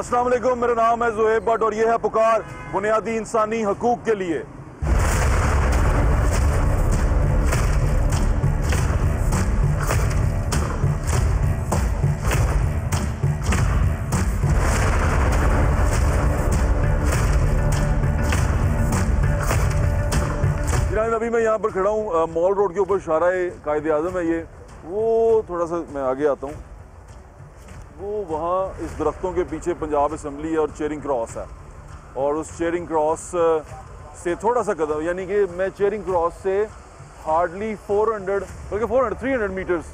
अस्सलाम वालेकुम, मेरा नाम है ज़ुहैब भट्ट और ये है पुकार बुनियादी इंसानी हकूक के लिए। अभी मैं यहाँ पर खड़ा हूँ मॉल रोड के ऊपर, शारा-ए कायदे आज़म है ये। वो थोड़ा सा मैं आगे आता हूँ, वो वहाँ इस दरख्तों के पीछे पंजाब असम्बली है और चेयरिंग क्रॉस है। और उस चेयरिंग क्रॉस से थोड़ा सा कदम, यानी कि मैं चेयरिंग क्रॉस से हार्डली 400 बल्कि 300 मीटर्स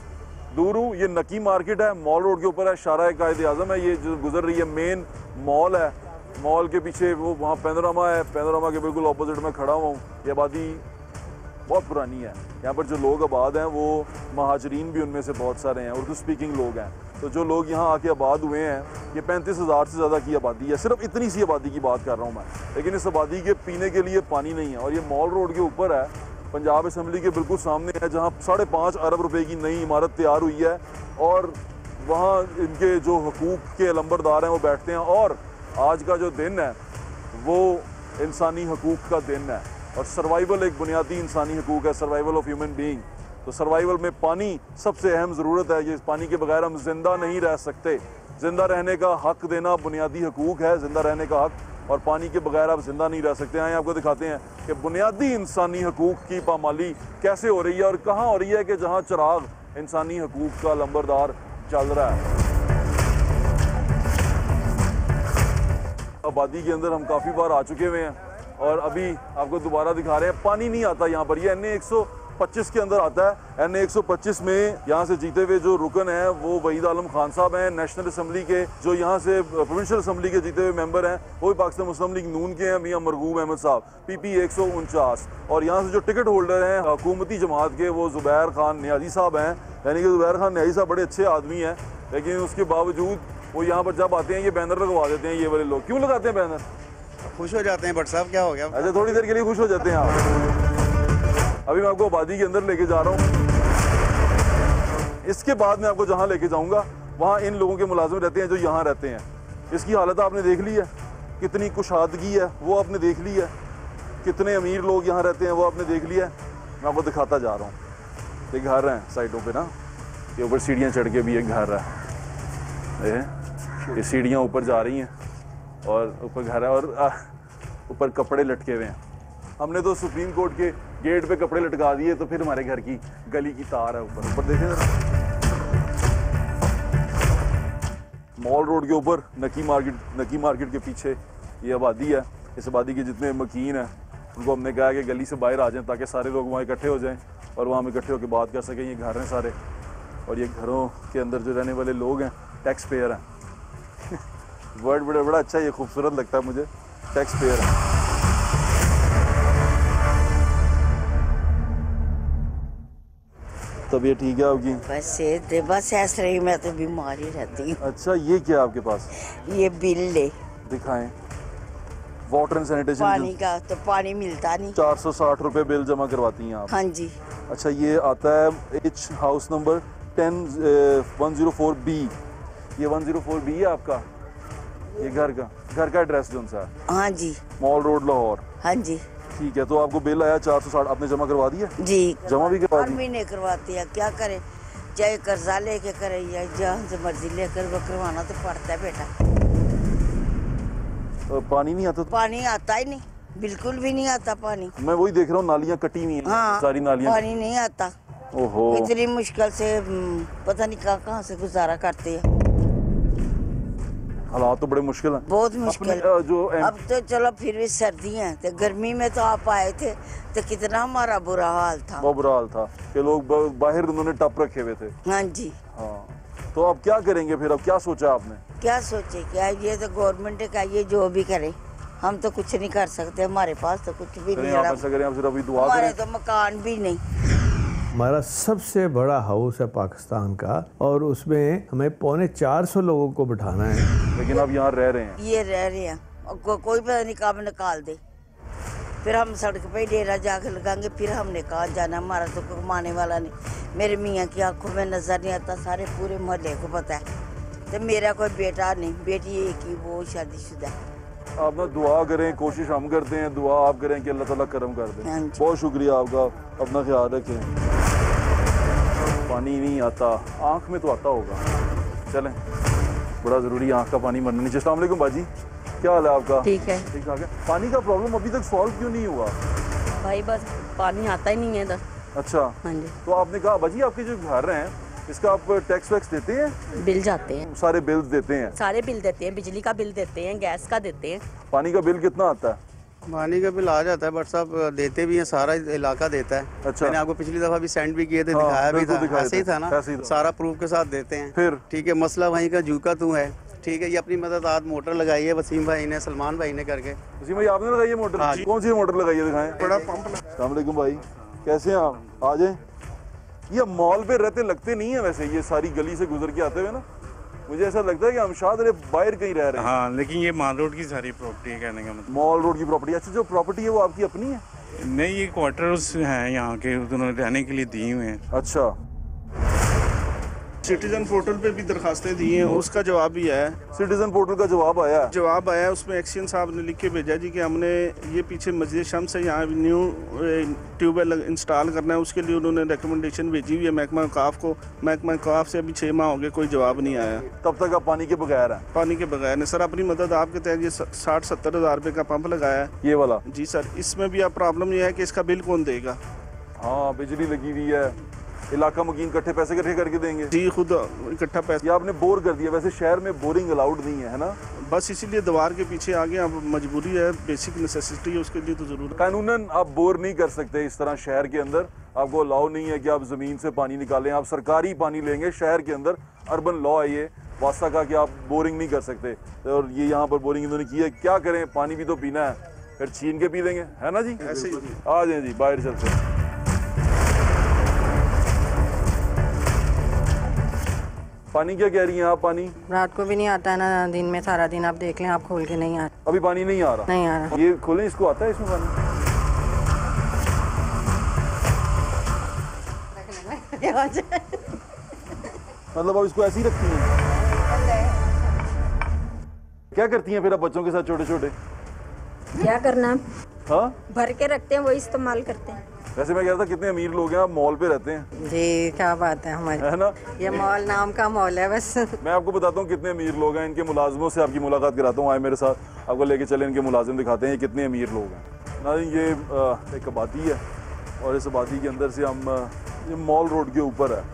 दूर हूँ। ये नकी मार्केट है, मॉल रोड के ऊपर है, शारा-ए कायदे आज़म है ये जो गुजर रही है। मेन मॉल है, मॉल के पीछे वो वहाँ पैनोरामा है, पैनोरामा के बिल्कुल अपोजिट में खड़ा हुआ हूँ। ये आबादी बहुत पुरानी है, यहाँ पर जो लोग आबाद हैं वो महाजरीन भी उनमें से बहुत सारे हैं, उर्दू स्पीकिंग लोग हैं। तो जो लोग यहाँ आके आबाद हुए हैं, ये 35,000 से ज़्यादा की आबादी है। सिर्फ इतनी सी आबादी की बात कर रहा हूँ मैं, लेकिन इस आबादी के पीने के लिए पानी नहीं है। और ये मॉल रोड के ऊपर है, पंजाब असम्बली के बिल्कुल सामने है, जहाँ 5.5 अरब रुपए की नई इमारत तैयार हुई है। और वहाँ इनके जो हकूक़ के अलंबरदार हैं वो बैठते हैं। और आज का जो दिन है वो इंसानी हकूक़ का दिन है और सर्वाइवल एक बुनियादी इंसानी हकूक़ है, सर्वाइवल ऑफ ह्यूमन बीइंग। तो सर्वाइवल में पानी सबसे अहम ज़रूरत है। ये पानी के बगैर हम जिंदा नहीं रह सकते। ज़िंदा रहने का हक देना बुनियादी हकूक़ है, ज़िंदा रहने का हक, और पानी के बगैर आप जिंदा नहीं रह सकते। आए आपको दिखाते हैं कि बुनियादी इंसानी हकूक़ की पामाली कैसे हो रही है और कहाँ हो रही है, कि जहाँ चिराग इंसानी हकूक़ का लंबरदार चल रहा है। आबादी के अंदर हम काफ़ी बार आ चुके हुए हैं और अभी आपको दोबारा दिखा रहे हैं। पानी नहीं आता यहाँ पर, ये NA 125 के अंदर आता है। NA 125 में यहाँ से जीते हुए जो रुकन है वो वहीद आलम खान साहब हैं, नेशनल असम्बली के। जो यहाँ से प्रोविंशियल असम्बली के जीते हुए मेंबर हैं वो भी पाकिस्तान मुस्लिम लीग नून के हैं, मियाँ मरगूब अहमद साहब, PP 149। और यहाँ से जो टिकट होल्डर हैं हुकूमती जमात के, वो ज़ुबैर खान न्याजी साहब हैं। यानी कि ज़ुबैर खान न्याजी साहब बड़े अच्छे आदमी हैं, लेकिन उसके बावजूद वो यहाँ पर जब आते हैं ये बैनर लगवा देते हैं। ये वाले लोग क्यों लगाते हैं बैनर? खुश हो जाते हैं भट्ट साहब, क्या हो गया? अच्छा, थोड़ी देर के लिए खुश हो जाते हैं आप। अभी मैं आपको आबादी के अंदर लेके जा रहा हूँ। इसके बाद मैं आपको जहाँ लेके जाऊँगा वहाँ इन लोगों के मुलाजिम रहते हैं जो यहाँ रहते हैं। इसकी हालत आपने देख ली है, कितनी कुशादगी है वो आपने देख ली है, कितने अमीर लोग यहाँ रहते हैं वो आपने देख लिया है। मैं आपको दिखाता जा रहा हूँ। ये घर हैं साइडों पर ना, ये ऊपर सीढ़ियाँ चढ़ के भी एक घर है। ये सीढ़ियाँ ऊपर जा रही हैं और ऊपर घर है और ऊपर कपड़े लटके हुए हैं। हमने तो सुप्रीम कोर्ट के गेट पे कपड़े लटका दिए, तो फिर हमारे घर की गली की तार है ऊपर। ऊपर देखें जरा, मॉल रोड के ऊपर नकी मार्केट के पीछे ये आबादी है। इस आबादी के जितने मकीन हैं उनको हमने कहा कि गली से बाहर आ जाएं ताकि सारे लोग वहाँ इकट्ठे हो जाएं और वहाँ हम इकट्ठे होकर बात कर सकें। ये घर हैं सारे, और ये घरों के अंदर जो रहने वाले लोग हैं टैक्स पेयर हैं। वर्ड बड़ा अच्छा, ये खूबसूरत लगता है मुझे, टैक्स पेयर है। तबीयत ठीक है आपकी? बस ऐसे ही, मैं तो बीमार ही रहती हूँ। अच्छा, ये क्या आपके पास? ये बिल ले दिखाएं। वाटर एंड सैनिटेशन पानी का, तो पानी मिलता नहीं। 460 रुपए बिल जमा करवाती हैं आप? हाँ जी। अच्छा, ये आता है H हाउस नंबर 104B। ये 104B है आपका, ये घर का एड्रेस जो सा है? हाँ जी। Mall road Lahore? हाँ जी। ठीक है, तो आपको बिल आया 460, आपने जमा करवा दिया? जी, जमा भी करवा दी? महीने करवाती है, क्या करे, चाहे कर्जा लेके करे या जहाँ से मर्जी लेकर वो करवाना तो पड़ता है बेटा। पानी नहीं आता? तो पानी आता ही नहीं, बिल्कुल भी नहीं आता पानी। मैं वही देख रहा हूँ, नालियाँ कटी हुई हैं। हाँ, सारी नालियाँ, पानी नहीं आता। ओहो, इतनी मुश्किल से पता नहीं कहाँ से गुजारा करते हैं। हालात तो बड़े मुश्किल हैं, बहुत मुश्किल। जो अब तो चलो फिर भी सर्दी है, तो गर्मी में तो आप आए थे तो कितना हमारा बुरा हाल था। बहुत बुरा हाल था कि लोग बाहर उन्होंने टप रखे हुए थे। हाँ जी। हाँ, तो अब क्या करेंगे फिर? अब क्या सोचा आपने? क्या सोचे, क्या ये तो गवर्नमेंट का, ये जो भी करे, हम तो कुछ नहीं कर सकते। हमारे पास तो कुछ भी नहीं है, हमारे तो मकान भी नहीं। हमारा सबसे बड़ा हाउस है पाकिस्तान का और उसमें हमें 450 लोगों को बिठाना है। लेकिन आप यहाँ रह रहे हैं? ये रह रहे हैं, कोई पता नहीं कब निकाल दे, फिर हम सड़क पे ही डेरा जाके लगाएंगे। फिर हमने कहा जाना, हमारा तो कमाने वाला नहीं। मेरे मियाँ की आंखों में नजर नहीं आता, सारे पूरे मोहल्ले को पता है। तो मेरा कोई बेटा नहीं, बेटी एक ही, वो शादीशुदा है। आप ना दुआ करें, कोशिश हम करते हैं, दुआ आप करें कि अल्लाह ताला करम कर दे। हाँ जी। बहुत शुक्रिया आपका, अपना ख्याल रखें। पानी नहीं आता, आँख में तो आता होगा। चलें, बड़ा ज़रूरी आँख का पानी मरना नहीं चाहिए। अस्सलाम वालेकुम बाजी, क्या हाल है आपका? ठीक है ठीक ठाक है। पानी का प्रॉब्लम अभी तक सॉल्व क्यों नहीं हुआ? भाई, बस पानी आता ही नहीं है इधर। अच्छा, हाँ जी, तो आपने कहा बाजी आपके जो घर हैं इसका आप टैक्स वैक्स देते हैं? बिल जाते हैं, सारे बिल्स देते हैं? सारे बिल देते हैं, बिजली का बिल देते हैं, गैस का देते हैं। पानी का बिल कितना आता है? पानी का बिल आ जाता है बट साहब, देते भी हैं, सारा इलाका देता है। अच्छा। मैंने आपको पिछली दफा भी सेंड भी किए थे, हाँ, दिखाया भी बिल्कुल था, दिखाए ऐसे ही थे, था ना, ऐसे ही था। सारा प्रूफ के साथ देते हैं। फिर? ठीक है, मसला वहीं का जूका तू है। ठीक है, ये अपनी मदद आज मोटर लगाई है वसीम भाई ने, सलमान भाई ने करके। वसीम भाई आपने लगाई है मोटर? हाँ। कौन सी मोटर लगाई है, दिखाएं। बड़ा पंप। अस्सलाम वालेकुम भाई, कैसे हैं आप? आ जाएं। ये मॉल पे रहते लगते नहीं है वैसे, ये सारी गली से गुजर के आते हुए ना, मुझे ऐसा लगता है कि हम शायद बाहर कहीं रह रहे हैं। हाँ, लेकिन ये माल रोड की सारी प्रॉपर्टी है, कहने का मतलब। मॉल रोड की प्रॉपर्टी? अच्छा, जो प्रॉपर्टी है वो आपकी अपनी है? नहीं, ये क्वार्टर्स हैं यहाँ के, उन्होंने रहने के लिए दिए हुए हैं। अच्छा, सिटीजन पोर्टल पे भी दरखास्तें दी हैं, उसका जवाब भी आया है। सिटीजन पोर्टल का जवाब आया है? जवाब आया है, उसमें एक्शन साहब ने लिख के भेजा जी कि हमने ये पीछे मस्जिद शम्स से यहाँ न्यू ट्यूबवेल इंस्टॉल करना है, उसके लिए उन्होंने रिकमेंडेशन भेजी हुई है महकमा औकाफ को। महकमा औकाफ से अभी 6 माह हो गए, कोई जवाब नहीं आया। तब तक आप पानी के बगैर हैं? पानी के बगैर ने सर अपनी मदद आपके तहत ये 60-70 हज़ार रुपये का पंप लगाया है। ये वाला? जी सर, इसमें भी अब प्रॉब्लम ये है कि इसका बिल कौन देगा? हाँ, बिजली लगी हुई है, इलाका मकीन इकट्ठे पैसे इकट्ठे करके देंगे? जी, खुद इकट्ठा पैसा। ये आपने बोर कर दिया। वैसे शहर में बोरिंग अलाउड नहीं है ना? बस इसीलिए दीवार के पीछे आ गए, अब मजबूरी है, बेसिक नेसेसिटी है, उसके लिए तो ज़रूर। कानूनन आप बोर नहीं कर सकते इस तरह शहर के अंदर, आपको अलाउ नहीं है कि आप ज़मीन से पानी निकालें, आप सरकारी पानी लेंगे शहर के अंदर, अर्बन लॉ है ये वास्ता का कि आप बोरिंग नहीं कर सकते। और ये यहाँ पर बोरिंग इन्होंने की है, क्या करें, पानी भी तो पीना है, फिर छीन के पी लेंगे, है ना जी? ऐसे ही। आ जाए जी, बाहर चलते हैं। पानी क्या कह रही हैं आप? पानी रात को भी नहीं आता है ना दिन में, सारा दिन आप देख लें, आप खोल के नहीं आता। अभी पानी नहीं आ रहा? नहीं आ रहा। ये खोलें, इसको आता है इसमें पानी? मतलब अब इसको ऐसे ही रखती हैं? क्या करती हैं फिर आप बच्चों के साथ छोटे छोटे? क्या करना, हाँ, भर के रखते हैं, वही इस्तेमाल करते हैं। वैसे मैं कह रहा था कितने अमीर लोग हैं, आप मॉल पे रहते हैं, जी, क्या बात है हमारी, है ना? ये मॉल नाम का मॉल है बस। मैं आपको बताता हूँ कितने अमीर लोग हैं, इनके मुलाजमों से आपकी मुलाकात कराता हूँ। आए मेरे साथ, आपको लेके चले, इनके मुलाजिम दिखाते हैं ये कितने अमीर लोग हैं ना। ये एक आबादी है और इस आबादी के अंदर से हम ये मॉल रोड के ऊपर है।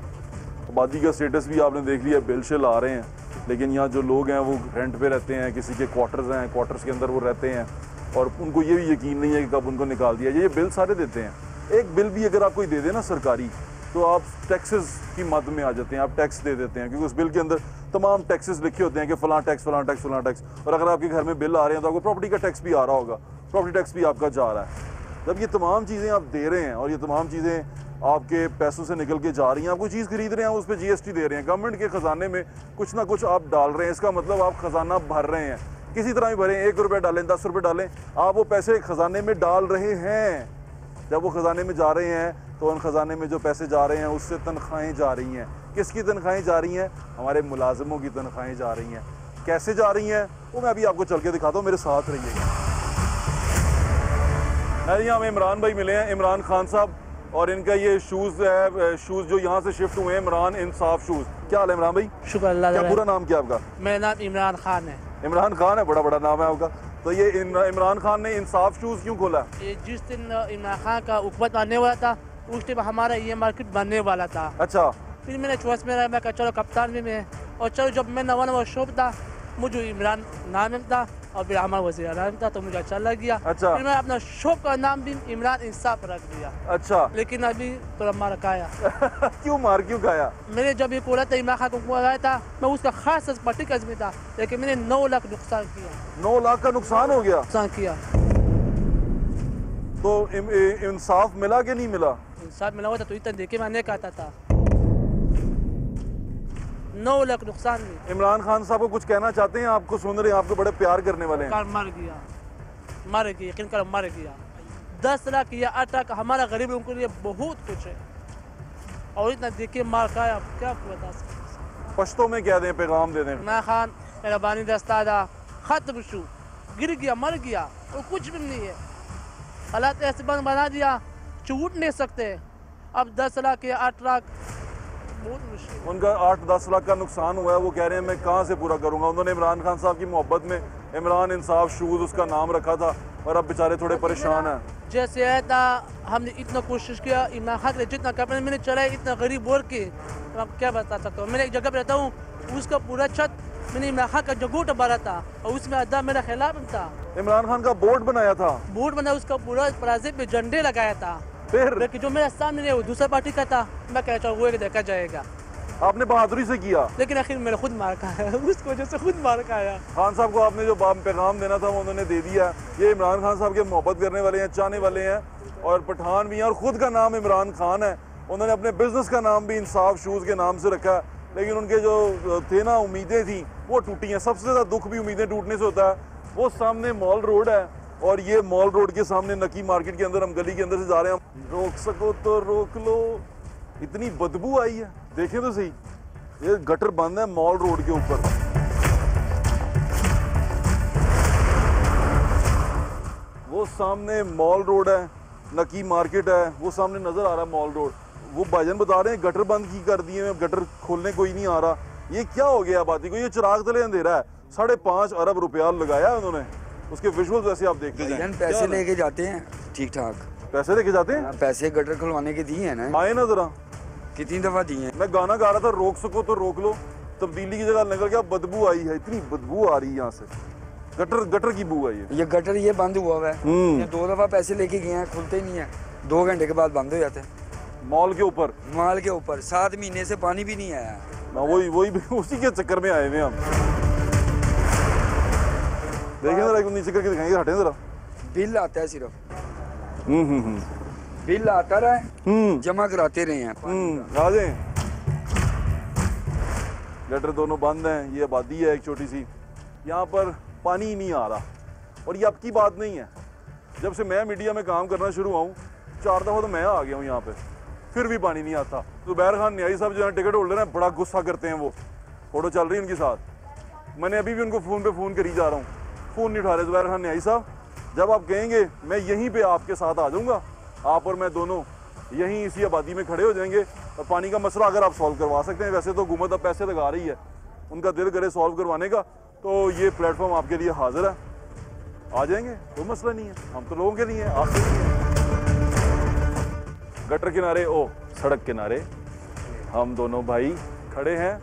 आबादी का स्टेटस भी आपने देख लिया, बिल शिल आ रहे हैं, लेकिन यहाँ जो लोग हैं वो रेंट पे रहते हैं, किसी के क्वार्टर्स हैं, क्वार्टर्स के अंदर वो रहते हैं और उनको ये भी यकीन नहीं है कि कब उनको निकाल दिया जाए। ये बिल सारे देते हैं। एक बिल भी अगर आप कोई दे दे ना सरकारी, तो आप टैक्सेस की मद में आ जाते हैं, आप टैक्स दे देते हैं, क्योंकि उस बिल के अंदर तमाम टैक्सेस लिखे होते हैं कि फलां टैक्स, फलां टैक्स, फलां टैक्स। और अगर आपके घर में बिल आ रहे हैं तो आपको प्रॉपर्टी का टैक्स भी आ रहा होगा, प्रॉपर्टी टैक्स भी आपका जा रहा है। जब ये तमाम चीज़ें आप दे रहे हैं और ये तमाम चीज़ें आपके पैसों से निकल के जा रही हैं, आप कोई चीज़ खरीद रहे हैं उस पर GST दे रहे हैं, गवर्नमेंट के ख़जाने में कुछ ना कुछ आप डाल रहे हैं, इसका मतलब आप ख़जाना भर रहे हैं। किसी तरह भी भरें, 1 रुपये डालें, 10 रुपये डालें, आप वो पैसे ख़जाने में डाल रहे हैं। जब वो ख़जाने में जा रहे हैं तो उन ख़जाने में जो पैसे जा रहे हैं उससे तनख्वाहें जा रही हैं। किसकी तनख्वाहें जा रही हैं? हमारे मुलाजिमों की तनख्वाहें जा रही हैं। कैसे जा रही हैं वो मैं अभी आपको चल के दिखाता हूँ, मेरे साथ रहिएगा। जी, हमें इमरान भाई मिले हैं, इमरान खान साहब, और इनका ये शूज़ है, शूज़ जो यहाँ से शिफ्ट हुए हैं, इमरान इंसाफ शूज़। क्या हाल है इमरान भाई? शुक्र अल्लाह। क्या पूरा नाम क्या आपका? मेरा नाम इमरान खान है। इमरान खान है, बड़ा नाम है आपका। तो ये इमरान खान ने इंसाफ शूज़ क्यों खोला? ये जिस दिन इमरान खान का हुकूमत बनने वाला था उस टाइम हमारा ये मार्केट बनने वाला था। अच्छा। फिर मैंने चॉइस में रहा, मैं कहा चलो कप्तान में मैं, और चलो जब मैं नवा शॉप था, मुझे इमरान नाम था और फिर हमारा वज़ीर नाम था, तो मुझे अच्छा लग गया। अच्छा। फिर मैं अपना शॉप का नाम भी इमरान इंसाफ रख दिया। अच्छा। लेकिन अभी थोड़ा मार खाया। क्यों मार क्यों खाया? मैंने जब ये बोला था इमरान खान को लगाया था, मैं उसका खास पट्टी कज़ में था, लेकिन मैंने 9 लाख नुकसान किया। 9 लाख का नुकसान हो गया? नुकसान किया। तो इंसाफ मिला कि नहीं मिला? इंसाफ मिला हुआ था तो इतना देखे मैंने कहता था। 9 लाख नुकसान में। इमरान खान साहब को कुछ कहना चाहते हैं? आपको सुन रहे हैं, आपको बड़े प्यार करने वाले हैं। मर गया, यकीन कर मर गया। 10 लाख या 8 लाख हमारा गरीब लोगों के लिए बहुत कुछ है, और इतना देखिए मार खाया, क्या बता सकते। पश्तो में कह दें, पैगाम दे दें। इमरान खान मेहरबानी दस्ता दा खत्म शू, गिर गया, मर गया, और कुछ भी नहीं है। हालात ऐसे बना दिया, छूट नहीं सकते। अब 10 लाख या 8 लाख बहुत मुश्किल। उनका 8-10 लाख का नुकसान हुआ है, वो कह रहे हैं मैं कहाँ से पूरा करूँगा। उन्होंने इमरान खान साहब की मोहब्बत में इमरान इंसाफ शूज़ उसका नाम रखा था, और अब बेचारे थोड़े परेशान हैं। जैसे है था, हमने इतना कोशिश किया, इमरान खान ने जितना कपड़े मैंने चलाए, इतना गरीब बोल के अब क्या बता सकता हूँ। मैंने एक जगह पे रहता हूँ, उसका पूरा छत मैंने इमरान खान का जगोट भरा था, और उसमें अद्दा मेरा खिलाफ था। इमरान खान का बोर्ड बनाया था, बोर्ड बना, उसका पूरा प्लाजे पे झंडे लगाया था। फिर लेकिन जो मेरा सामने है वो दूसरा पार्टी का था। मैं कह वो एक देखा जाएगा, आपने बहादुरी से किया, लेकिन आखिर मैंने खुद मार खाया, उसकी वजह से खुद मार खाया। खान साहब को आपने जो पैगाम देना था वो उन्होंने दे दिया। ये इमरान खान साहब के मोहब्बत करने वाले हैं, चाहने वाले हैं, और पठान भी हैं, और ख़ुद का नाम इमरान खान है। उन्होंने अपने बिजनेस का नाम भी इंसाफ शूज़ के नाम से रखा है, लेकिन उनके जो थे ना उम्मीदें थी वो टूटी हैं। सबसे ज़्यादा दुख भी उम्मीदें टूटने से होता है। वो सामने मॉल रोड है, और ये मॉल रोड के सामने नकी मार्केट के अंदर हम गली के अंदर से जा रहे हैं। रोक सको तो रोक लो, इतनी बदबू आई है, देखें तो सही। ये गटर बंद है मॉल रोड के ऊपर। वो सामने मॉल रोड है, नकी मार्केट है, वो सामने नजर आ रहा है मॉल रोड। वो भाईजान बता रहे हैं गटर बंद की कर दिए हैं, गटर खोलने कोई नहीं आ रहा। ये क्या हो गया आबादी को? ये चिराग तले अंधेरा है। 5.5 अरब रुपया लगाया है उन्होंने। उसके विजुअल्स वैसे आप देखते जाएं। पैसे लेके जाते हैं ठीक ठाक, पैसे लेके जाते हैं। पैसे गटर खुलवाने के दिए हैं ना, आए ना जरा, कितनी दफा दिए हैं। मैं गाना गा रहा था, रोक सको तो रोक लो, तब्दीली की जगह निकल गया, बदबू आई है, इतनी बदबू आ रही है यहाँ से। गटर की बू है ये गटर ये बंद हुआ हुआ है। ये 2 दफा पैसे लेके गए हैं, खुलते ही नहीं है, 2 घंटे के बाद बंद हो जाते हैं। मॉल के ऊपर 7 महीने से पानी भी नहीं आया। वही उसी के चक्कर में आए हुए हम। देखें जरा, नीचे करके दिखाएंगे, हटें जरा। बिल आता है सिर्फ, बिल आता रहा, जमा कराते रहे हैं। आ जाए। गटर दोनों बंद हैं। ये आबादी है एक छोटी सी, यहाँ पर पानी ही नहीं आ रहा। और ये अब की बात नहीं है, जब से मैं मीडिया में काम करना शुरू हुआ हूँ 4 दफ़ा तो मैं आ गया हूँ यहाँ पे, फिर भी पानी नहीं आता। ज़ुबैर खान न्याई साहब जो है टिकट होल्डर हैं, बड़ा गुस्सा करते हैं। वो फोटो चल रही है उनके साथ। मैंने अभी भी उनको फ़ोन पे फ़ोन करी जा रहा हूँ, फ़ोन नहीं उठा रहे। ज़ुबैर खान न्याई साहब, जब आप कहेंगे मैं यहीं पे आपके साथ आ जाऊँगा, आप और मैं दोनों यहीं इसी आबादी में खड़े हो जाएंगे, और पानी का मसला अगर आप सॉल्व करवा सकते हैं। वैसे तो हुकूमत अब पैसे लगा रही है, उनका दिल करे सॉल्व करवाने का, तो ये प्लेटफॉर्म आपके लिए हाजिर है। आ जाएंगे, कोई मसला नहीं है। हम तो लोगों के लिए हैं, आपके लिए। गटर किनारे, सड़क किनारे हम दोनों भाई खड़े हैं,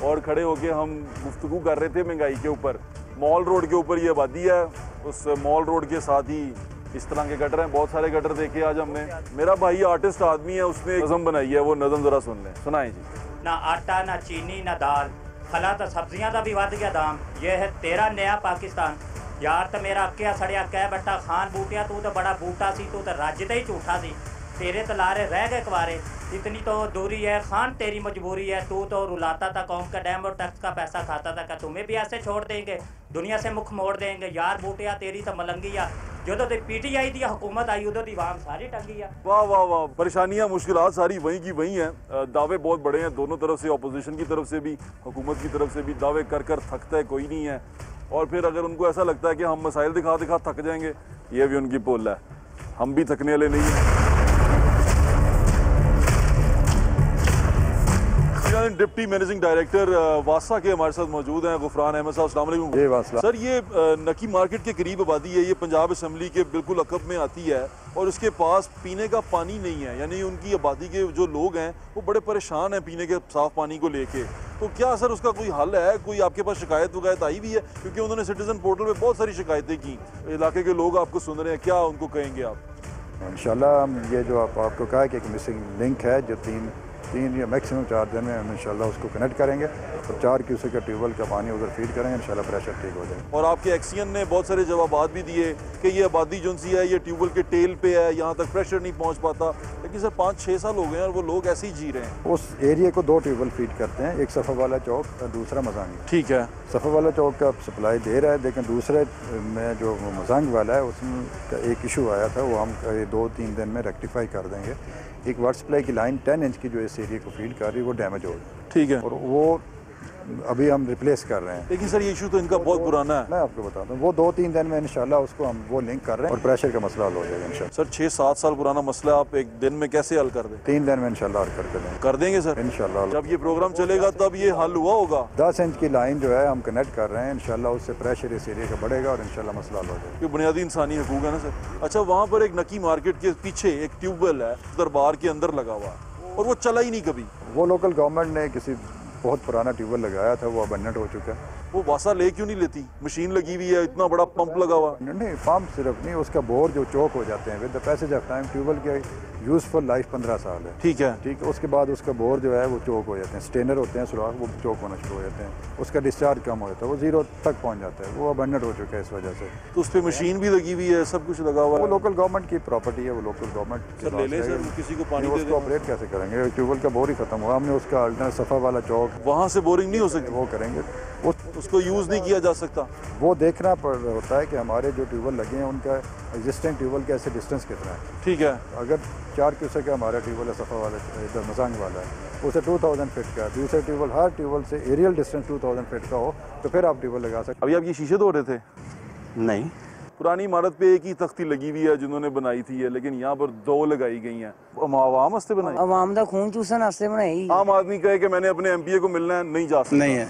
और खड़े होके हम गुफ्तगू कर रहे थे महंगाई के ऊपर। मॉल रोड के ऊपर ये आबादी है, उस मॉल रोड के साथ ही इस तरह के गटर हैं। बहुत सारे गटर देखे आज हमने। मेरा भाई आर्टिस्ट आदमी है, उसने एक नज़म बनाई है, वो नज़म ज़रा सुन लें। सुनाएं जी। ना आटा, ना चीनी, ना दाल, फला तो सब्जियां का भी वध गया दाम। ये है तेरा नया पाकिस्तान। यार तो मेरा अक्या सड़िया कह बट्टा खान बूटिया, तू तो बड़ा बूटा सी, तू तो रजदा ही झूठा सी, तेरे तो लारे रह गए कुंवारे। इतनी तो दूरी है खान, तेरी मजबूरी है, तू तो रुलाता था कौम का डैम और टैक्स का पैसा खाता था, क्या तुम्हें भी ऐसे छोड़ देंगे, दुनिया से मुख मोड़ देंगे। यार बूटिया तेरी तो मलंगी है, जो तो PTI दी हुकूमत आई उधर दी वाम सारी टंगी है। वाह वाह वाह, परेशानियां मुश्किलात सारी वहीं की वहीं हैं। दावे बहुत बड़े हैं दोनों तरफ से, अपोजिशन की तरफ से भी, हुकूमत की तरफ से भी। दावे कर कर थकता है कोई नहीं है, और फिर अगर उनको ऐसा लगता है कि हम मसाइल दिखा दिखा थक जाएंगे, ये भी उनकी पोल है। हम भी थकने वाले नहीं हैं। डिप्टी मैनेजिंग डायरेक्टर वासा के हमारे साथ मौजूद हैं, गुफरान अहमद साहब। अस्सलाम वालेकुम सर। ये नकी मार्केट के करीब आबादी है, ये पंजाब असम्बली के बिल्कुल अकब में आती है, और उसके पास पीने का पानी नहीं है। यानी उनकी आबादी के जो लोग हैं वो बड़े परेशान हैं पीने के साफ़ पानी को लेके। तो क्या सर उसका कोई हल है? कोई आपके पास शिकायत वगैरह आई भी है? क्योंकि उन्होंने सिटीजन पोर्टल पे बहुत सारी शिकायतें की, इलाके के लोग आपको सुन रहे हैं, क्या उनको कहेंगे आप? इंशाल्लाह ये जो आपको कहा कि एक मिसिंग लिंक है, जो तीन या मैक्सिमम 4 दिन में हम इंशाल्लाह उसको कनेक्ट करेंगे, और 4 क्यूसेक का ट्यूबवेल का पानी उधर फीड करेंगे, इंशाल्लाह प्रेशर ठीक हो जाएगा। और आपके एक्सियन ने बहुत सारे जवाब भी दिए कि ये आबादी जो सी है ये ट्यूबवेल के टेल पे है, यहाँ तक प्रेशर नहीं पहुँच पाता। लेकिन सर 5-6 साल हो गए हैं और वो लोग ऐसे ही जी रहे हैं। उस एरिया को 2 ट्यूबवेल फीड करते हैं, एक सफ़ा वाला चौक और दूसरा मजांग। ठीक है, सफ़ा वाला चौक का सप्लाई दे रहा है, लेकिन दूसरे में जो मजांग वाला है उसमें एक इशू आया था, वो हम 2-3 दिन में रेक्टिफाई कर देंगे। एक वाटर सप्लाई की लाइन 10 इंच की जो इस एरिया को फीड कर रही है वो डैमेज हो गई। ठीक है, और वो अभी हम रिप्लेस कर रहे हैं। लेकिन सर ये इशू तो इनका बहुत पुराना है। मैं आपको बताता हूँ, वो 2-3 दिन में इंशाल्लाह उसको हम वो लिंक कर रहे हैं और प्रेशर का मसला हल हो जाएगा इंशाल्लाह। सर 6-7 साल पुराना मसला आप एक दिन में कैसे हल कर दें? 3 दिन में इंशाल्लाह हल कर देंगे सर इंशाल्लाह। जब ये प्रोग्राम चलेगा तब ये हल हुआ होगा। 10 इंच की लाइन जो है हम कनेक्ट कर रहे हैं, इंशाल्लाह उससे प्रेशर इस एरिया का बढ़ेगा और इंशाल्लाह मसला हल हो जाएगा। ये बुनियादी इंसानी हकूक है ना सर। अच्छा, वहाँ पर एक नकी मार्केट के पीछे एक ट्यूबवेल है दरबार के अंदर लगा हुआ और वो चला ही नहीं कभी। वो लोकल गवर्नमेंट ने किसी बहुत पुराना ट्यूबवेल लगाया था, वो अबंडेंट हो चुका है। वो वासा ले क्यों नहीं लेती? मशीन लगी हुई है, इतना बड़ा पंप लगा हुआ। नहीं, पंप सिर्फ नहीं, उसका बोर जो चौक हो जाते हैं with the passage of time. Tubewell के यूजफुल लाइफ 15 साल है। ठीक है, ठीक है। उसके बाद उसका बोर जो है वो चौक हो जाते हैं, स्टेनर होते हैं सुराख, वो चौक होना शुरू हो जाते हैं, उसका डिस्चार्ज कम हो जाता है, वो 0 तक पहुंच जाता है। वो अबंडेंट हो चुका है इस वजह से। तो उस पर मशीन भी लगी हुई है, सब कुछ लगा हुआ है। वो लोकल गवर्नमेंट की प्रॉपर्टी है, वो लोकल गवर्नमेंट सर ले ले सर, किसी को पानी दे उसको ऑपरेट कैसे करेंगे? ट्यूबवेल का बोर ही खत्म हुआ, हमने उसका अल्टरनेट सफ़ा वाला चौक, वहाँ से बोरिंग नहीं हो सकती, वो करेंगे। उसको यूज़ नहीं किया जा सकता। वो देखना पड़ होता है कि हमारे जो ट्यूबवेल लगे हैं उनका एग्जिस्टिंग ट्यूबवेल का ऐसे डिस्टेंस कितना है। ठीक है। अगर 4 क्यूसेक का हमारा ट्यूबवेल है, सफ़ा वाला इधर मसांग वाला है, उसे 2000 फीट का, दूसरे ट्यूबवेल हर ट्यूबवेल से एरियल डिस्टेंस 2000 फीट का हो तो फिर आप ट्यूबवेल लगा सकते। अभी आप ये शीशे धो रहे थे? नहीं, पुरानी इमारत पे एक ही तख्ती लगी हुई है जिन्होंने बनाई थी, लेकिन यहाँ पर 2 लगाई गई हैं। आवाम वास्ते बनाई? आवाम का खून चूसन वास्ते बनाई। आम आदमी कहे कि मैंने अपने एमपीए को मिलना है, नहीं जा सकता। नहीं है।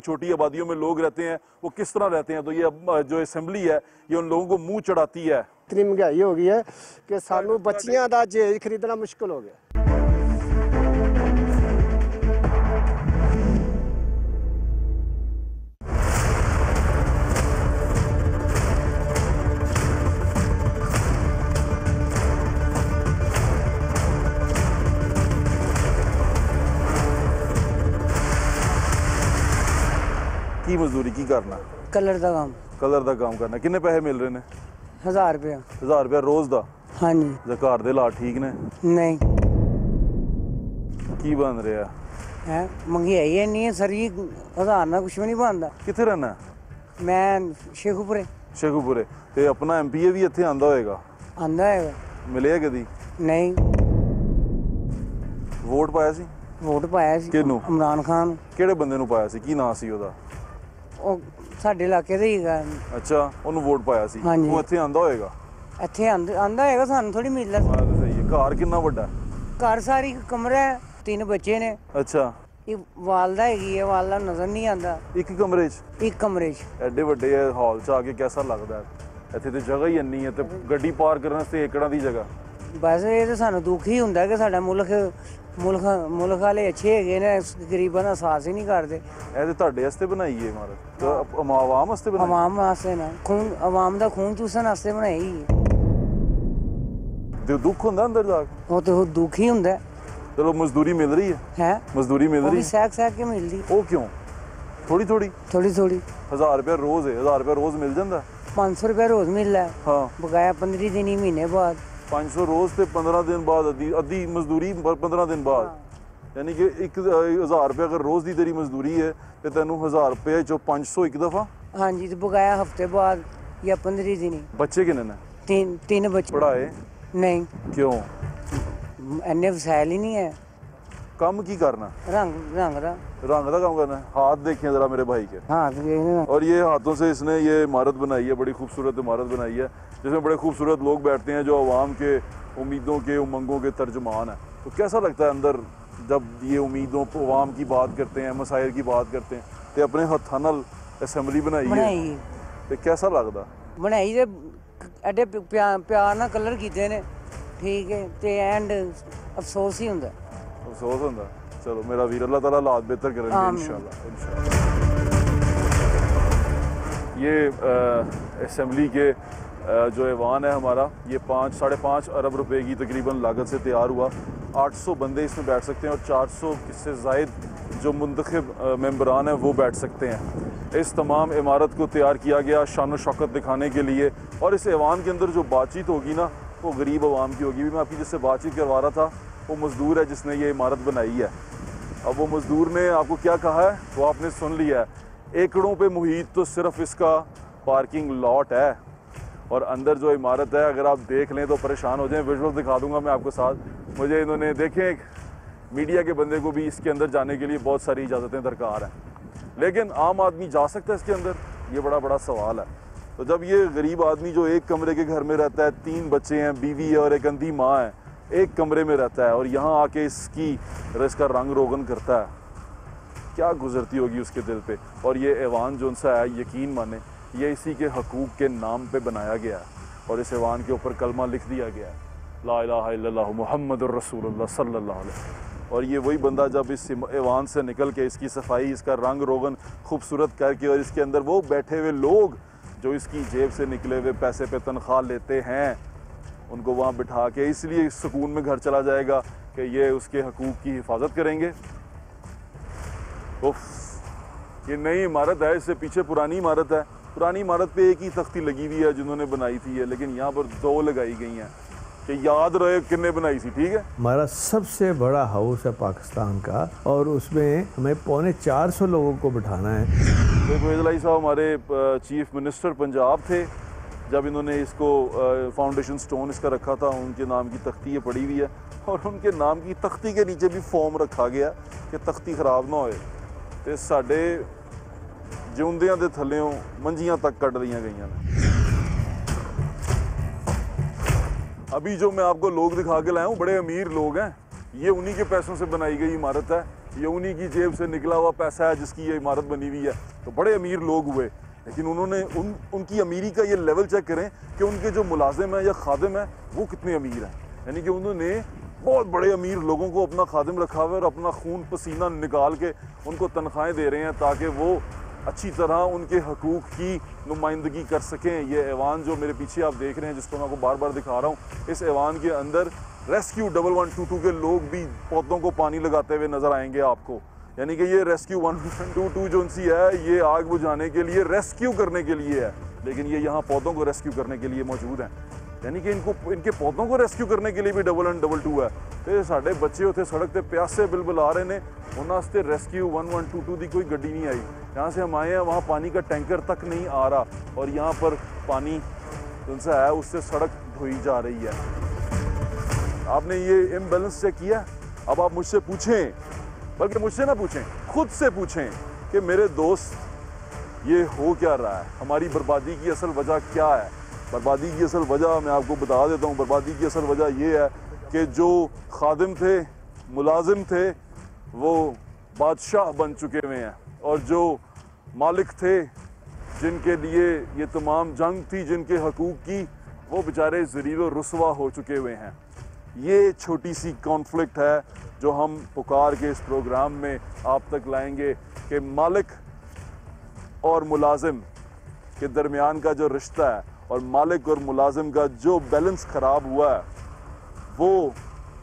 छोटी आबादियों में लोग रहते हैं, वो किस तरह रहते हैं? तो ये जो असेंबली है ये उन लोगों को मुंह चढ़ाती है। इतनी महंगाई हो गई है कि सानू बच्चियां दा जहेज खरीदना मुश्किल हो गया। की मजदूरी की करना? कलर का काम। कलर का काम करना। कितने पैसे मिल रहे ने? 1000 रुपया। 1000 रुपया रोज का? हाँ जी। घर दे हालात ठीक ने? नहीं। की बन रहा है? महंगाई है नहीं है सर जी, 1000 ना कुछ भी नहीं बनता। कितने रहना? मैं शेखुपुरे। शेखुपुरे। ते अपना एमपीए भी इत्थे आंदा होएगा? आंदा है। मिले कदी? नहीं। वोट पाया सी? वोट पाया सी। किहनू? इमरान खान। किहड़े बंदे नू पाया सी? की नाम सी ओदा? ਉਹ ਸਾਡੇ ਇਲਾਕੇ ਦੇ ਹੀ ਹੈਗਾ। ਅੱਛਾ, ਉਹਨੂੰ ਵੋਟ ਪਾਇਆ ਸੀ। ਉਹ ਇੱਥੇ ਆਂਦਾ ਹੋਏਗਾ? ਇੱਥੇ ਆਂਦਾ ਹੈਗਾ, ਸਾਨੂੰ ਥੋੜੀ ਮਿਲਦਾ। ਸਹੀ ਹੈ। ਘਰ ਕਿੰਨਾ ਵੱਡਾ? ਘਰ ਸਾਰੀ ਕਮਰਾ ਹੈ, 3 ਬੱਚੇ ਨੇ। ਅੱਛਾ। ਇਹ ਵਾਲਦਾ ਹੈਗੀ ਹੈ, ਵਾਲਦਾ ਨਜ਼ਰ ਨਹੀਂ ਆਂਦਾ। ਇੱਕ ਕਮਰੇ 'ਚ? ਇੱਕ ਕਮਰੇ 'ਚ। ਐਡੇ ਵੱਡੇ ਹਾਲ 'ਚ ਆ ਕੇ ਕਿਹਦਾ ਲੱਗਦਾ? ਇੱਥੇ ਤੇ ਜਗ੍ਹਾ ਹੀ ਇੰਨੀ ਹੈ ਤੇ ਗੱਡੀ ਪਾਰ ਕਰਨ ਵਾਸਤੇ ਏਕੜਾਂ ਦੀ ਜਗ੍ਹਾ। ਬਸ ਇਹ ਤਾਂ ਸਾਨੂੰ ਦੁੱਖ ਹੀ ਹੁੰਦਾ ਕਿ ਸਾਡਾ ਮੁਲਕ ਵਾਲੇ ਅੱਛੇ ਹੈਗੇ ਨੇ, ਗਰੀਬਾਂ ਦਾ ਸਾਥ ਹੀ ਨਹੀਂ ਕਰਦੇ। ਇਹ ਤੇ ਤੁਹਾਡੇ ਵਾਸਤੇ ਬਣਾਈ ਹੈ ਇਮਾਰਤ? ਆਵਾਮ ਵਾਸਤੇ ਬਣਾਈ? ਆਵਾਮ ਵਾਸਤੇ ਨਾ, ਖੂਨ ਆਵਾਮ ਦਾ ਖੂਨ ਚੂਸਣ ਵਾਸਤੇ ਬਣਾਈ ਹੈ। ਤੇ ਦੁੱਖ ਹੁੰਦਾ ਅੰਦਰ ਜਾ ਕੇ? ਉਹ ਤੇ ਦੁੱਖ ਹੀ ਹੁੰਦਾ। ਚਲੋ ਮਜ਼ਦੂਰੀ ਮਿਲ ਰਹੀ ਹੈ? ਹੈ ਮਜ਼ਦੂਰੀ ਮਿਲ ਰਹੀ? ਸਹਿਕ ਕੇ ਮਿਲਦੀ। ਉਹ ਕਿਉਂ? ਥੋੜੀ ਥੋੜੀ? 1000 ਰੁਪਏ ਰੋਜ਼ ਹੈ? 1000 ਰੁਪਏ ਰੋਜ਼ ਮਿਲ ਜਾਂਦਾ? 500 ਰੁਪਏ ਰੋਜ਼ ਮਿਲਦਾ। ਹਾਂ। ਬਕਾਇਆ 15 ਦਿਨ ਹੀ ਮਹੀਨੇ ਬਾਅਦ। 500 रोज से 15 दिन बाद अद्धी मजदूरी 15 दिन बाद। यानी कि 1000 रुपये अगर रोज़ की तेरी मजदूरी है तो तेनों 1000 रुपये चो 500 एक दफ़ा? हाँ जी। तो बकाया हफ्ते बाद या 15 दिन। बच्चे कितने ने? 3 बच्चे। पढ़ाए? नहीं। क्यों? इन्ने वसाइल ही नहीं है। काम की करना? रंग का काम करना है। हाथ देखें जरा मेरे भाई के। हाथ। और ये हाथों से इसने ये इमारत बनाई है, बड़ी खूबसूरत इमारत बनाई है जिसमें बड़े खूबसूरत लोग बैठते हैं जो आवाम के उम्मीदों के उमंगों के तर्जुमान हैं। तो कैसा लगता है अंदर जब ये उम्मीदों आवाम की बात करते हैं, मसाइल की बात करते हैं? तो अपने हत्थां नाल असेंबली बनाई है तो कैसा लगता? बनाई ते एडे प्यार नाल कलर कीते ने, ठीक है, ते एंड अफसोस ही हुंदा। अफसोस होता? चलो मेरा वीर, अल्लाह ताला हालात बेहतर करेंगे इंशाल्लाह। ये असेंबली के जो ऐवान है हमारा, ये 5-5.5 अरब रुपए की तकरीबन लागत से तैयार हुआ। 800 बंदे इसमें बैठ सकते हैं और 400 से ज़ायद जो मुंतखब मेंबरान हैं वो बैठ सकते हैं। इस तमाम इमारत को तैयार किया गया शान शौकत दिखाने के लिए। और इस ऐवान के अंदर जो बातचीत होगी ना वो गरीब आवाम की होगी। मैं आपकी जिससे बातचीत करवा रहा था वो मज़दूर है जिसने ये इमारत बनाई है। अब वो मज़दूर ने आपको क्या कहा है वो आपने सुन लिया है। एकड़ों पे मुहित तो सिर्फ इसका पार्किंग लॉट है और अंदर जो इमारत है अगर आप देख लें तो परेशान हो जाएं। विजुअल दिखा दूंगा मैं आपको साथ। मुझे इन्होंने देखें, मीडिया के बंदे को भी इसके अंदर जाने के लिए बहुत सारी इजाज़तें दरकार हैं। लेकिन आम आदमी जा सकता है इसके अंदर, ये बड़ा बड़ा सवाल है। तो जब ये गरीब आदमी जो एक कमरे के घर में रहता है, 3 बच्चे हैं, बीवी है और एक अंधी माँ है, एक कमरे में रहता है और यहाँ आके इसका रंग रोगन करता है, क्या गुजरती होगी उसके दिल पे। और ये ऐवान जो सा है, यकीन माने ये इसी के हकूक़ के नाम पे बनाया गया है और इस ऐवान के ऊपर कलमा लिख दिया गया है, ला इलाहा इल्लल्लाह मुहम्मदुर रसूलुल्लाह सल्लल्लाहु अलैहि। और ये वही बंदा जब इस ऐवान से निकल के इसकी सफाई, इसका रंग रोगन खूबसूरत करके और इसके अंदर वो बैठे हुए लोग जो इसकी जेब से निकले हुए पैसे पे तनख्वाह लेते हैं, उनको वहाँ बिठा के इसलिए सुकून में घर चला जाएगा कि ये उसके हकूक़ की हिफाजत करेंगे। उफ, ये नई इमारत है, इससे पीछे पुरानी इमारत है। पुरानी इमारत पे एक ही तख्ती लगी हुई है जिन्होंने बनाई थी, लेकिन यहाँ पर 2 लगाई गई हैं कि याद रहे किन्ने बनाई थी। ठीक है, हमारा सबसे बड़ा हाउस है पाकिस्तान का और उसमें हमें 450 लोगों को बिठाना है। शेख वहीद अलाई साहब हमारे चीफ मिनिस्टर पंजाब थे जब इन्होंने इसको फाउंडेशन स्टोन इसका रखा था, उनके नाम की तख्ती ये पड़ी हुई है और उनके नाम की तख्ती के नीचे भी फॉर्म रखा गया कि तख्ती खराब ना होए। तो साडे जिउंदियां दे थल्लेओं मंजियां तक कट दियां गईयां ने। अभी जो मैं आपको लोग दिखा के लाया हूँ, बड़े अमीर लोग हैं, ये उन्हीं के पैसों से बनाई गई इमारत है, ये उन्हीं की जेब से निकला हुआ पैसा है जिसकी ये इमारत बनी हुई है। तो बड़े अमीर लोग हुए, लेकिन उन्होंने उनकी अमीरी का ये लेवल चेक करें कि उनके जो मुलाजिम हैं या खादिम हैं वो कितने अमीर हैं। यानी कि उन्होंने बहुत बड़े अमीर लोगों को अपना खादिम रखा हुआ है और अपना खून पसीना निकाल के उनको तनख्वाहें दे रहे हैं ताकि वो अच्छी तरह उनके हकूक़ की नुमाइंदगी कर सकें। ये ऐवान जो मेरे पीछे आप देख रहे हैं, जिसको मैं आपको बार बार दिखा रहा हूँ, इस ऐवान के अंदर रेस्क्यू 1122 के लोग भी पौधों को पानी लगाते हुए नज़र आएंगे आपको। यानी कि ये रेस्क्यू 1122 जो सी है, ये आग बुझाने के लिए, रेस्क्यू करने के लिए है, लेकिन ये यहाँ पौधों को रेस्क्यू करने के लिए मौजूद हैं। यानी कि इनके पौधों को रेस्क्यू करने के लिए भी 1122 है। तो साढ़े बच्चे उत्थे सड़क पर प्यासे बिलबुल आ रहे हैं, उन्होंने रेस्क्यू 1122 की कोई गड्डी नहीं आई। यहाँ से हम आए हैं, वहाँ पानी का टैंकर तक नहीं आ रहा और यहाँ पर पानी जो है उससे सड़क धोई जा रही है। आपने ये इम्बैलेंस चेक किया? अब आप मुझसे पूछें, बल्कि मुझसे ना पूछें, खुद से पूछें कि मेरे दोस्त ये हो क्या रहा है, हमारी बर्बादी की असल वजह क्या है। बर्बादी की असल वजह मैं आपको बता देता हूँ। बर्बादी की असल वजह ये है कि जो खादिम थे, मुलाजिम थे, वो बादशाह बन चुके हुए हैं और जो मालिक थे जिनके लिए ये तमाम जंग थी, जिनके हकूक़ की, वो बेचारे ज़लील और रुसवा हो चुके हुए हैं। ये छोटी सी कॉन्फ्लिक्ट है जो हम पुकार के इस प्रोग्राम में आप तक लाएंगे कि मालिक और मुलाजिम के दरमियान का जो रिश्ता है और मालिक और मुलाजिम का जो बैलेंस ख़राब हुआ है वो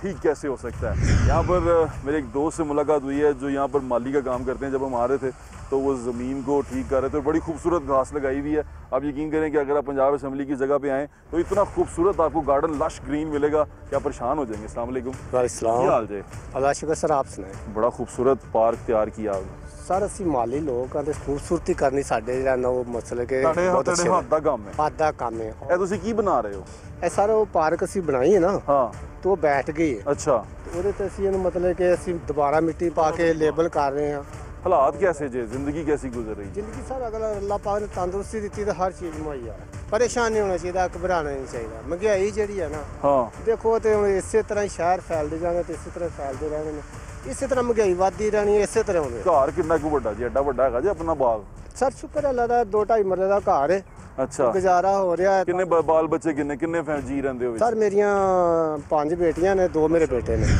ठीक कैसे हो सकता है। यहाँ पर मेरे एक दोस्त से मुलाकात हुई है जो यहाँ पर माली का काम करते हैं। जब हम आ रहे थे तो वो ज़मीन को ठीक कर रहे थे, बड़ी खूबसूरत घास लगाई हुई है। आप यकीन करें कि अगर आप पंजाब असम्बली की जगह पे आएँ तो इतना खूबसूरत आपको गार्डन लश ग्रीन मिलेगा कि आप परेशान हो जाएंगे। अस्सलाम वालेकुम। वालेकुम। हाल जी? अल्लाह शुक्र सर, आप सुनाए? बड़ा खूबसूरत पार्क तैयार किया आपने। सर ਅਸੀਂ ਮਾਲੀ ਲੋਕਾਂ ਦੇ ਖੂਬਸੂਰਤੀ ਕਰਨੀ ਸਾਡੇ ਜਿਹੜਾ ਨਾ ਉਹ ਮਸਲੇ ਕਿ ਬਹੁਤ ਅੱਛੇ ਹੱਥ ਦਾ ਕੰਮ ਹੈ। ਹੱਥ ਦਾ ਕੰਮ ਹੈ। ਇਹ ਤੁਸੀਂ ਕੀ ਬਣਾ ਰਹੇ ਹੋ? ਇਹ ਸਰ ਉਹ ਪਾਰਕ ਅਸੀਂ ਬਣਾਈ ਹੈ ਨਾ, ਹਾਂ, ਤੇ ਉਹ ਬੈਠ ਗਈ ਹੈ। ਅੱਛਾ, ਉਹਦੇ ਤੇ ਅਸੀਂ ਇਹਨੂੰ ਮਤਲਬ ਕਿ ਅਸੀਂ ਦੁਬਾਰਾ ਮਿੱਟੀ ਪਾ ਕੇ ਲੇਬਲ ਕਰ ਰਹੇ ਹਾਂ। हालात कैसे जे, जिंदगी कैसी गुजर रही? जिंदगी सर अगर अल्लाह पाक ने तंदुरुस्ती दी तो हर चीज़ मुहैया है। परेशान नहीं होना चाहिए, घबराना नहीं चाहिए। महंगाई जी है ना, हाँ देखो तो इस तरह शहर फैलते जाएंगे तो इसी तरह फैलते रहेंगे, इसी तरह महंगाई बढ़ती रहनी है, इसी तरह होने। घर कितना कुछ बड़ा जी, एडा बड़ा है जी अपना बाग? सर शुक्र अल्लाह दा 2-2.5 मरले का घर है। अच्छा, गुजारा हो रहा है। किन्ने बाल बच्चे किन्ने जी रहंदे हो? सर मेरियां 5 बेटियां ने, 2 मेरे बेटे ने।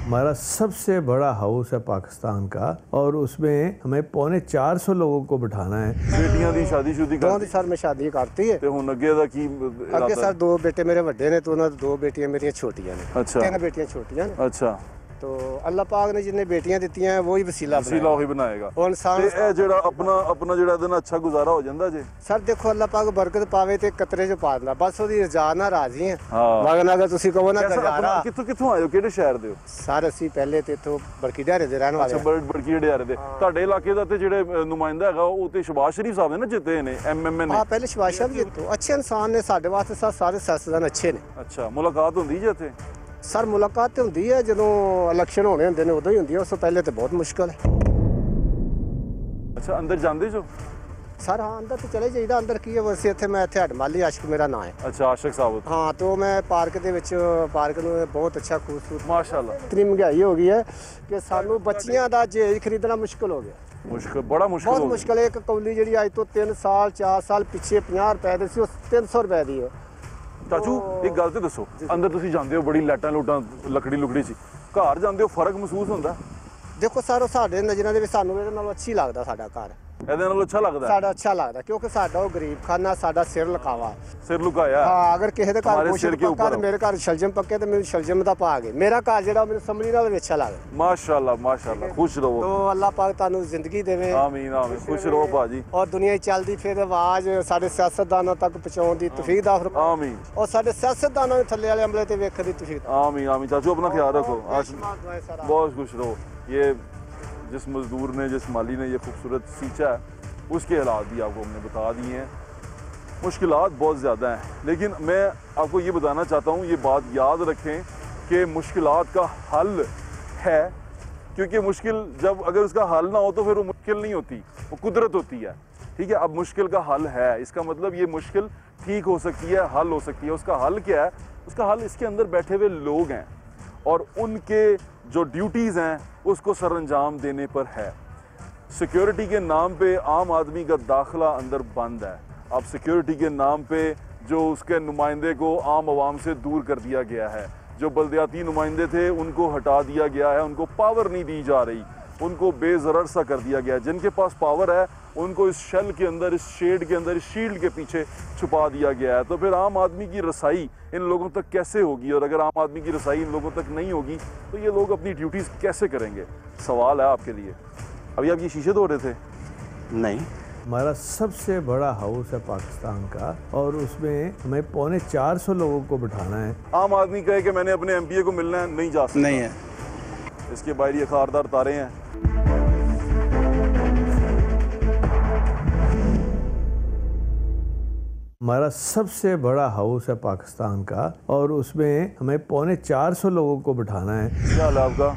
हमारा सबसे बड़ा हाउस है पाकिस्तान का और उसमें हमें 450 लोगों को बिठाना है। बेटियां दी शादी दोनों सर में शादी करती है। ते हुन अगे दा की अगे सर 2 बेटे मेरे बड़े ने, तो उन्हां 2 बेटियां मेरियां छोटियां ने। अच्छा, 3 बेटियां छोटियां ने। अच्छा, तो अल्लाह पाक ने जिन्हें बेटियां दी हैं वही वसीला वही बनाएगा। और इंसान ते ए जेड़ा अपना जेड़ा दिन अच्छा गुजारा हो जांदा जे। सर देखो अल्लाह पाक बरकत पावे ते कतरे च पा दिंदा, बस ओदी रजा ना राजी हैं। हां, मगर अगर तुसी कहो ना गुजारा। कित्थों आए हो, किहड़े शहर दे हो? सर ਅਸੀਂ ਪਹਿਲੇ ਤੇ ਇਥੋਂ ਬੜਕੀ ਢਾਰੇ ਦੇ ਰਹਿਣ ਵਾਲੇ। ਅੱਛਾ, ਬੜਕੀ ਢਾਰੇ ਦੇ। ਤੁਹਾਡੇ ਇਲਾਕੇ ਦਾ ਤੇ ਜਿਹੜੇ ਨੁਮਾਇੰਦਾ ਹੈਗਾ ਉਹ ਤੇ ਸ਼ਬਾਜ਼ ਸ਼ਰੀਫ ਸਾਹਿਬ ਨੇ ਨਾ ਜਿੱਤੇ ਨੇ, ਐਮਐਮਏ ਨੇ। ਹਾਂ, ਪਹਿਲੇ ਸ਼ਬਾਜ਼ ਸਾਹਿਬ ਜਿੱਤੋ, ਅੱਛੇ ਇਨਸਾਨ ਨੇ ਸਾਡੇ ਵਾਸਤੇ, ਸਾਰੇ ਸਿਆਸਤਦਾਨ ਅੱਛੇ ਨੇ। ਅੱਛਾ, ਮੁਲਾਕਾਤ ਹੁੰਦੀ ਜੇ ਇੱਥੇ? ਸਰ ਮੁਲਾਕਾਤ ਤੇ ਹੁੰਦੀ ਹੈ ਜਦੋਂ ਇਲੈਕਸ਼ਨ ਹੋਣੇ ਹੁੰਦੇ ਨੇ, ਉਦੋਂ ਹੀ ਹੁੰਦੀ ਹੈ, ਉਸ ਤੋਂ ਪਹਿਲੇ ਤੇ ਬਹੁਤ ਮੁਸ਼ਕਲ ਹੈ। ਅੱਛਾ ਅੰਦਰ ਜਾਂਦੇ ਜੋ सर हाँ अंदर तो चले जाइए अंदर की है वैसे इतने मैं इतने हडमाली आशिक मेरा नाम है। अच्छा आशिक साहब। हाँ तो मैं पार्क ਦੇ ਵਿੱਚ ਪਾਰਕ ਨੂੰ ਬਹੁਤ ਅੱਛਾ ਖੂਬਸੂਰਤ माशाल्लाह इतनी महंगाई हो गई है कि ਸਾਨੂੰ ਬੱਚੀਆਂ ਦਾ ਜੇਜ ਖਰੀਦਣਾ ਮੁਸ਼ਕਲ ਹੋ ਗਿਆ। ਮੁਸ਼ਕਲ ਬੜਾ ਮੁਸ਼ਕਲ ਬਹੁਤ ਮੁਸ਼ਕਲ ਹੈ। ਇੱਕ ਕੌਲੀ ਜਿਹੜੀ ਅੱਜ ਤੋਂ 3 ਸਾਲ 4 ਸਾਲ ਪਿੱਛੇ 50 ਰੁਪਏ ਦੀ ਸੀ ਉਹ 300 ਰੁਪਏ ਦੀ ਹੈ। ਚਾਚੂ ਇੱਕ ਗੱਲ ਤੇ ਦੱਸੋ ਅੰਦਰ ਤੁਸੀਂ ਜਾਂਦੇ ਹੋ ਬੜੀ ਲਾਟਾਂ ਲੂਟਾਂ ਲੱਕੜੀ ਲੁਕੜੀ ਸੀ ਘਰ ਜਾਂਦੇ ਹੋ ਫਰਕ ਮਹਿਸੂਸ ਹੁੰਦਾ? ਦੇਖੋ ਸਰ ਉਹ ਸਾਡੇ ਨਜ਼ਰਾਂ ਦੇ ਵਿੱਚ ਸਾਨੂੰ ਇਹਦੇ ਨਾਲੋਂ ਅੱਛੀ ਲੱਗਦਾ ਸਾਡਾ ਘਰ। ਇਹਦੇ ਨਾਲੋਂ ਅੱਛਾ ਲੱਗਦਾ? ਸਾਡਾ ਅੱਛਾ ਲੱਗਦਾ ਕਿਉਂਕਿ ਸਾਡਾ ਉਹ ਗਰੀਬ ਖਾਨਾ ਸਾਡਾ ਸਿਰ ਲਕਾਵਾ ਸਿਰ ਲੁਕਾਇਆ। ਹਾਂ ਅਗਰ ਕਿਸੇ ਦੇ ਘਰ ਕੁਛ ਪੱਕਾ ਤੇ ਮੇਰੇ ਘਰ ਸ਼ਲਜਮ ਪੱਕੇ ਤੇ ਮੈਨੂੰ ਸ਼ਲਜਮ ਦਾ ਪਾ ਗਏ। ਮੇਰਾ ਘਰ ਜਿਹੜਾ ਮੈਨੂੰ ਸਮਝੀ ਨਾਲ ਵੀ ਅੱਛਾ ਲੱਗਦਾ। ਮਾਸ਼ਾਅੱਲਾ ਮਾਸ਼ਾਅੱਲਾ ਖੁਸ਼ ਰਹੋ। तो अल्लाह पाक ਤੁਹਾਨੂੰ ਜ਼ਿੰਦਗੀ ਦੇਵੇ। ਆਮੀਨ ਆਮੀਨ खुश रहो भाजी। और दुनिया ਚੱਲਦੀ ਫਿਰ ਆਵਾਜ਼ ਸਾਡੇ ਸਿਆਸਤਦਾਨਾਂ ਤੱਕ ਪਹੁੰਚਾਉਣ ਦੀ ਤੌਫੀਕ ਦਾ ਆਮੀਨ। और ਸਾਡੇ ਸਿਆਸਤਦਾਨਾਂ ਨੂੰ ਥੱਲੇ ਵਾਲੇ ਅਮਲੇ ਤੇ ਵੇਖਣ ਦੀ ਤੌਫੀਕ। आमीन आमीन चाचू अपना ख्याल रखो। बहुत खुश रहो। ये जिस मजदूर ने जिस माली ने ये खूबसूरत सींचा है उसके हालात भी आपको हमने बता दिए हैं। मुश्किलात बहुत ज़्यादा हैं लेकिन मैं आपको ये बताना चाहता हूँ ये बात याद रखें कि मुश्किलात का हल है क्योंकि मुश्किल जब अगर उसका हल ना हो तो फिर वो मुश्किल नहीं होती वो कुदरत होती है। ठीक है अब मुश्किल का हल है इसका मतलब ये मुश्किल ठीक हो सकती है हल हो सकती है। उसका हल क्या है? उसका हल इसके अंदर बैठे हुए लोग हैं और उनके जो ड्यूटीज़ हैं उसको सरअंजाम देने पर है। सिक्योरिटी के नाम पे आम आदमी का दाखिला अंदर बंद है। अब सिक्योरिटी के नाम पे जो उसके नुमाइंदे को आम आवाम से दूर कर दिया गया है। जो बल्दियाती नुमाइंदे थे उनको हटा दिया गया है। उनको पावर नहीं दी जा रही उनको बेज़रर सा कर दिया गया है। जिनके पास पावर है उनको इस शेल के अंदर इस शेड के अंदर इस शील्ड के पीछे छुपा दिया गया है। तो फिर आम आदमी की रसाई इन लोगों तक कैसे होगी? और अगर आम आदमी की रसाई इन लोगों तक नहीं होगी तो ये लोग अपनी ड्यूटीज़ कैसे करेंगे? सवाल है आपके लिए। अभी आप ये शीशे धो रहे थे? नहीं हमारा सबसे बड़ा हाउस है पाकिस्तान का और उसमें हमें 450 लोगों को बिठाना है। आम आदमी कहे कि मैंने अपने एमपीए को मिलना है नहीं जा सकता। नहीं है। इसके बाहर ये खारदार तारे हैं। हमारा सबसे बड़ा हाउस है पाकिस्तान का और उसमें हमें 450 लोगों को बिठाना है। क्या हाल है आपका?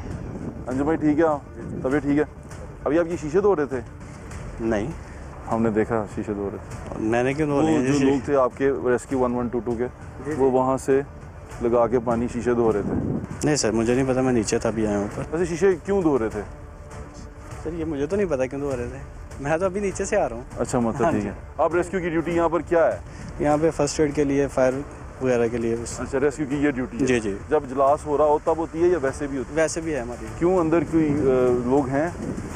अंजुम भाई ठीक है? तबीयत ठीक है? अभी आप ये शीशे धो रहे थे? नहीं हमने देखा शीशे धो रहे थे। मैंने क्यों धो लिए? जो लोग थे आपके रेस्क्यू 1122 के वो वहाँ से लगा के पानी शीशे धो रहे थे? नहीं सर मुझे नहीं पता मैं नीचे था अभी आया हूँ ऊपर। वैसे शीशे क्यों धो रहे थे? सर ये मुझे तो नहीं पता क्यों धो रहे थे मैं तो अभी नीचे से आ रहा हूँ। अच्छा मतलब ठीक है। आप रेस्क्यू की ड्यूटी यहाँ पर क्या है? यहाँ पे फर्स्ट एड के लिए फायर वगैरह के लिए। अच्छा रेस्क्यू की ये ड्यूटी है? जी जी। जब इजलास हो रहा हो तब होती है या वैसे भी होती है? वैसे भी है हमारी। क्यों अंदर कोई लोग हैं?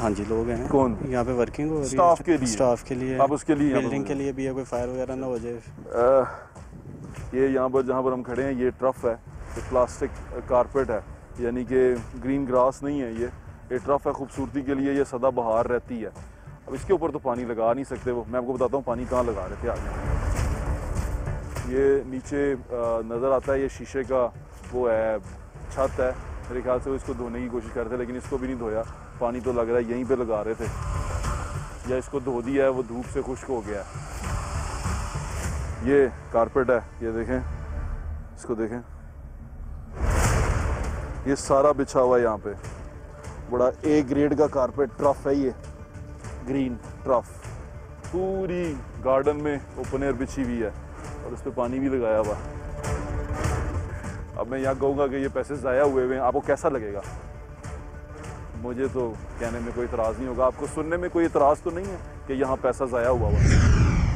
हाँ जी लोग हैं। कौन? यहाँ पे वर्किंग हो रही है स्टाफ के लिए? स्टाफ के लिए। आप उसके लिए बिल्डिंग के लिए भी है कोई फायर वगैरह ना हो जाए। ये यहाँ पर जहाँ पर हम खड़े हैं ये ट्रफ है ये प्लास्टिक कारपेट है यानी कि ग्रीन ग्रास नहीं है ये ट्रफ है खूबसूरती के लिए ये सदाबहार रहती है। अब इसके ऊपर तो पानी लगा नहीं सकते वो मैं आपको बताता हूँ पानी कहाँ लगा रहे थे आगे। ये नीचे नज़र आता है ये शीशे का वो है छत है मेरे ख्याल से वो इसको धोने की कोशिश कर रहे थे लेकिन इसको भी नहीं धोया। पानी तो लग रहा है यहीं पे लगा रहे थे या इसको धो दिया है वो धूप से खुश्क हो गया है। ये कारपेट है ये देखें इसको देखें ये सारा बिछा हुआ है यहाँ पे बड़ा ए ग्रेड का कारपेट ट्रफ है ये ग्रीन ट्रफ पूरी गार्डन में ओपन एयर बिछी हुई है और उस पर पानी भी लगाया हुआ। अब मैं यहाँ कहूँगा कि ये पैसे ज़ाया हुए हैं आपको कैसा लगेगा? मुझे तो कहने में कोई इतराज़ नहीं होगा। आपको सुनने में कोई इतराज़ तो नहीं है कि यहाँ पैसा ज़ाया हुआ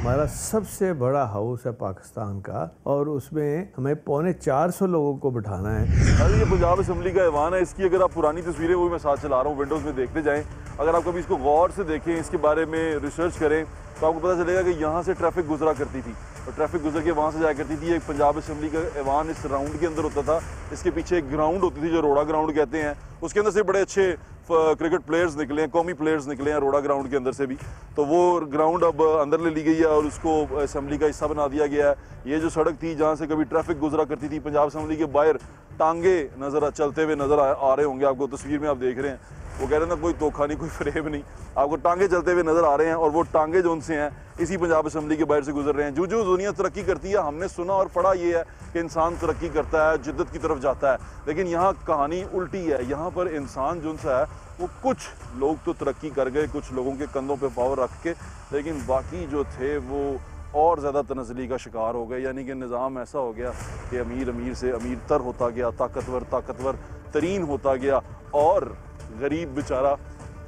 हमारा सबसे बड़ा हाउस है पाकिस्तान का और उसमें हमें 450 लोगों को बिठाना है। अरे ये पंजाब असम्बली का ऐवान है इसकी अगर आप पुरानी तस्वीरें वो मैं साथ चला रहा हूँ विंडोज़ में देखते जाएं। अगर आप कभी इसको गौर से देखें इसके बारे में रिसर्च करें तो आपको पता चलेगा कि यहाँ से ट्रैफिक गुजरा करती थी और ट्रैफिक गुजर के वहाँ से जाया करती थी। एक पंजाब असम्बली का ऐवान इस राउंड के अंदर होता था। इसके पीछे एक ग्राउंड होती थी जो रोड़ा ग्राउंड कहते हैं उसके अंदर से बड़े अच्छे क्रिकेट प्लेयर्स निकले हैं कौमी प्लेयर्स निकले हैं रोड़ा ग्राउंड के अंदर से भी। तो वो ग्राउंड अब अंदर ले ली गई है और उसको असम्बली का हिस्सा बना दिया गया है। ये जो सड़क थी जहाँ से कभी ट्रैफिक गुजरा करती थी पंजाब असम्बली के बाहर टांगे नज़र चलते हुए नज़र आ रहे होंगे आपको तस्वीर में आप देख रहे हैं। वो कह रहे हैं ना कोई तोखा नहीं, कोई फरेब नहीं। आपको टांगे चलते हुए नज़र आ रहे हैं और वो टांगे जो उनसे हैं इसी पंजाब असम्बली के बाहर से गुजर रहे हैं। जो जो दुनिया तरक्की करती है, हमने सुना और पढ़ा ये है कि इंसान तरक्की करता है, जिद्दत की तरफ जाता है, लेकिन यहाँ कहानी उल्टी है। यहाँ पर इंसान जो सा है वो कुछ लोग तो तरक्की कर गए, कुछ लोगों के कंधों पे पावर रख के, लेकिन बाकी जो थे वो और ज़्यादा तनज़ली का शिकार हो गए। यानी कि निज़ाम ऐसा हो गया कि अमीर अमीर से अमीर तर होता गया, ताकतवर ताकतवर तरीन होता गया और गरीब बेचारा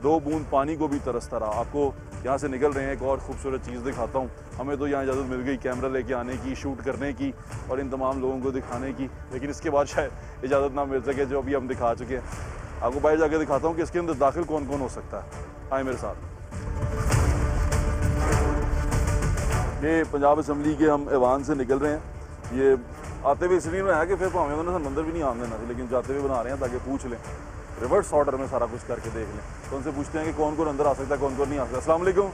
2 बूंद पानी को भी तरसता रहा। आपको यहाँ से निकल रहे हैं, एक और खूबसूरत चीज़ दिखाता हूँ। हमें तो यहाँ इजाज़त मिल गई कैमरा लेके आने की, शूट करने की और इन तमाम लोगों को दिखाने की, लेकिन इसके बाद शायद इजाज़त ना मिल सके जो अभी हम दिखा चुके हैं। आपको बाहर जाके दिखाता हूँ कि इसके अंदर दाखिल कौन कौन हो सकता है। आए मेरे साथ। ये पंजाब असम्बली के हम ऐवान से निकल रहे हैं। ये आते हुए इसलिए में है कि फिर भावें उन्होंने मंदिर भी नहीं आमने ना, लेकिन जाते हुए बना रहे हैं ताकि पूछ लें, रिवर्स ऑर्डर में सारा कुछ करके देख लें। तो उनसे पूछते हैं कि कौन कौन अंदर आ सकता है, कौन कौन नहीं आ सकता। अस्सलाम वालेकुम,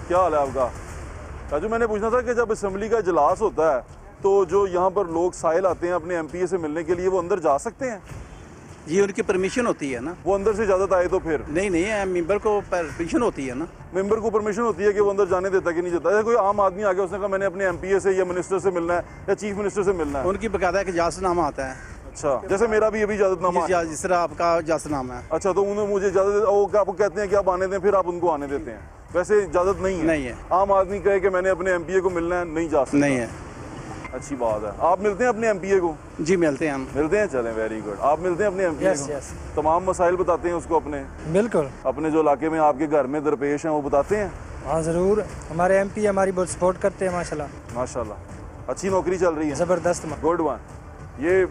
क्या हाल है आपका? राजू, मैंने पूछना था कि जब असम्बली का इजलास होता है तो जो यहाँ पर लोग साहिल आते हैं अपने MPA से मिलने के लिए, वो अंदर जा सकते हैं? जी, उनकी परमिशन होती है ना। वो अंदर से इजाज़त आए तो फिर? नहीं, मेंबर को परमिशन होती है ना। मेंबर को परमिशन होती है कि वो अंदर जाने देता कि नहीं देता? जैसे कोई आम आदमी आ गया, उसने कहा मैंने अपने MPA से या मिनिस्टर से मिलना है या चीफ मिनिस्टर से मिलना है, उनकी बकायदा एक इजाज़तनामा आता है। अच्छा, जैसे मेरा भी अभी इजाज़तनामा है, जिस तरह आपका इजाज़तनामा है। अच्छा, तो उन्होंने मुझे इजाज़त, वो आपको कहते हैं कि आप आने दें, फिर आप उनको आने देते हैं? वैसे इजाज़त नहीं है? नहीं है। आम आदमी कहे कि मैंने अपने MPA को मिलना है, नहीं जा सकता? नहीं है। अच्छी बात है। आप मिलते हैं अपने MPA को? जी मिलते हैं हम। मिलते हैं, चलें, वेरी गुड। आप मिलते हैं अपने MPA को? तमाम मसाइल बताते हैं उसको अपने? बिल्कुल। अपने जो इलाके में आपके घर में दरपेश हैं वो बताते हैं? हाँ ज़रूर, हमारे MP हमारी बहुत सपोर्ट करते हैं माशाल्लाह। माशाल्लाह, अच्छी नौकरी चल रही है? ज़बरदस्त, गुड वन। ये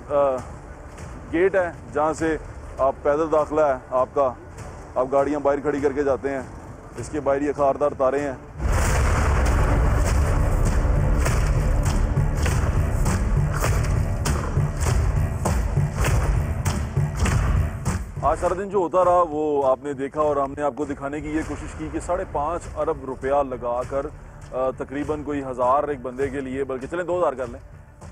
गेट है जहाँ से आप पैदल दाखिला है आपका, आप गाड़ियाँ बाहर खड़ी करके जाते हैं। इसके बाहर ये खारदार तारे हैं। आज सारा दिन जो होता रहा वो आपने देखा और हमने आपको दिखाने की ये कोशिश की कि 5.5 अरब रुपया लगाकर तकरीबन कोई 1000 एक बंदे के लिए, बल्कि चलें 2000 कर लें,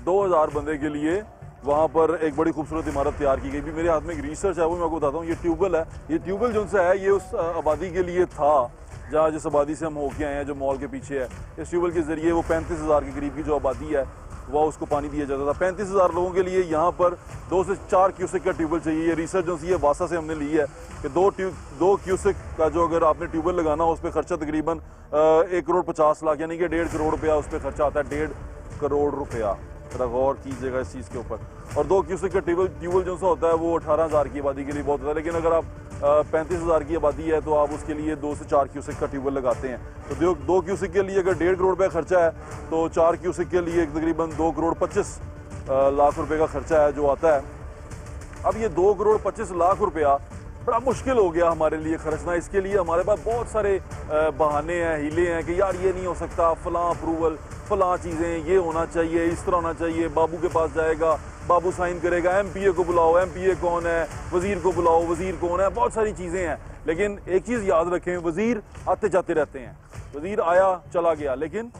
2000 बंदे के लिए वहाँ पर एक बड़ी खूबसूरत इमारत तैयार की गई। भी मेरे हाथ में एक रिसर्च है, वो मैं आपको बताता हूँ। ये ट्यूबवेल है, ये ट्यूबवेल जो सा है ये उस आबादी के लिए था जहाँ जिस आबादी से हम होके आए हैं, जो मॉल के पीछे है। इस ट्यूबवेल के ज़रिए वो 35,000 के करीब की जो आबादी है वह उसको पानी दिया जाता था। 35,000 लोगों के लिए यहाँ पर 2 से 4 क्यूसेक का ट्यूबवेल चाहिए। ये रिसर्च जो है वासा से हमने ली है कि 2 क्यूसेक का जो अगर आपने ट्यूबवेल लगाना हो उस पर खर्चा तकरीबन 1 करोड़ 50 लाख यानी कि 1.5 करोड़ रुपया उस पर खर्चा आता है। 1.5 करोड़ रुपया, जरा गौर कीजिएगा इस चीज़ के ऊपर। और 2 क्यूसेक का ट्यूबवेल जो सा होता है वो 18,000 की आबादी के लिए बहुत होता है, लेकिन अगर आप 35,000 की आबादी है तो आप उसके लिए 2 से 4 क्यूसेक का ट्यूबवेल लगाते हैं। तो 2 क्यूसेक के लिए अगर 1.5 करोड़ रुपया खर्चा है तो 4 क्यूसेक के लिए तकरीबन 2 करोड़ 25 लाख रुपए का खर्चा है जो आता है। अब ये 2 करोड़ 25 लाख रुपया बड़ा मुश्किल हो गया हमारे लिए खर्चना। इसके लिए हमारे पास बहुत सारे बहाने हैं, हीले हैं कि यार ये नहीं हो सकता, फलां अप्रूवल, फलां चीज़ें, ये होना चाहिए, इस तरह होना चाहिए, बाबू के पास जाएगा, बाबू साइन करेगा, MPA को बुलाओ, MPA कौन है, वज़ीर को बुलाओ, वज़ीर कौन है, बहुत सारी चीज़ें हैं। लेकिन एक चीज़ याद रखें, वज़ीर आते जाते रहते हैं, वज़ीर आया चला गया, लेकिन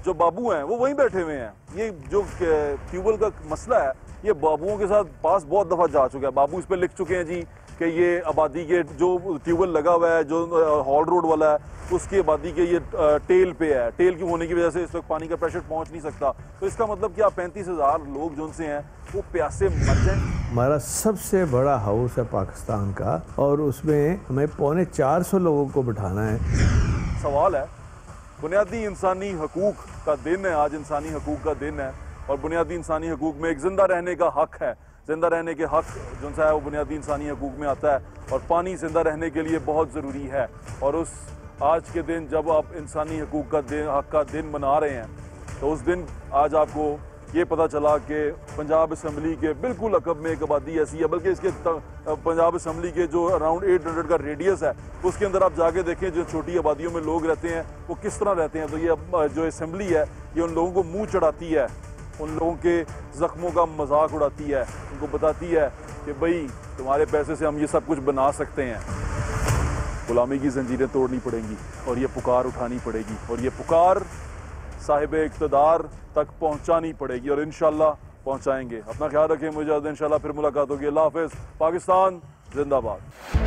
जो बाबू हैं वो वहीं बैठे हुए हैं। ये जो ट्यूबवेल का मसला है ये बाबुओं के साथ पास बहुत दफ़ा जा चुका है। बाबू इस पर लिख चुके हैं जी कि ये आबादी के जो ट्यूबवेल लगा हुआ है जो हॉल रोड वाला है उसकी आबादी के ये टेल पे है, टेल की होने की वजह से इस वक्त पानी का प्रेशर पहुंच नहीं सकता। तो इसका मतलब कि आप 35,000 लोग जो उनसे हैं वो प्यासे मर जाएं। हमारा सबसे बड़ा हाउस है पाकिस्तान का और उसमें हमें 450 लोगों को बिठाना है। सवाल है, बुनियादी इंसानी हकूक का दिन है आज, इंसानी हकूक का दिन है और बुनियादी इंसानी हकूक में एक जिंदा रहने का हक है। जिंदा रहने के हक जो सा है वो बुनियादी इंसानी हकूक में आता है और पानी जिंदा रहने के लिए बहुत ज़रूरी है। और उस आज के दिन जब आप इंसानी हकूक का दिन, हक का दिन मना रहे हैं, तो उस दिन आज आपको ये पता चला कि पंजाब असम्बली के बिल्कुल अकब में एक आबादी ऐसी है, बल्कि इसके पंजाब असम्बली के जो अराउंड 800 का रेडियस है उसके अंदर आप जाके देखें जो छोटी आबादियों में लोग रहते हैं वो किस तरह रहते हैं। तो ये जो असम्बली है ये उन लोगों को मुँह चढ़ाती है, उन लोगों के ज़ख्मों का मजाक उड़ाती है, उनको बताती है कि भाई तुम्हारे पैसे से हम ये सब कुछ बना सकते हैं। गुलामी की जंजीरें तोड़नी पड़ेंगी और ये पुकार उठानी पड़ेगी और ये पुकार साहिब इक़्तिदार तक पहुंचानी पड़ेगी और इंशाल्लाह पहुंचाएंगे। अपना ख्याल रखें, मुझे इंशाल्लाह फिर मुलाकात होगी। अल्लाह हाफ़िज़। पाकिस्तान जिंदाबाद।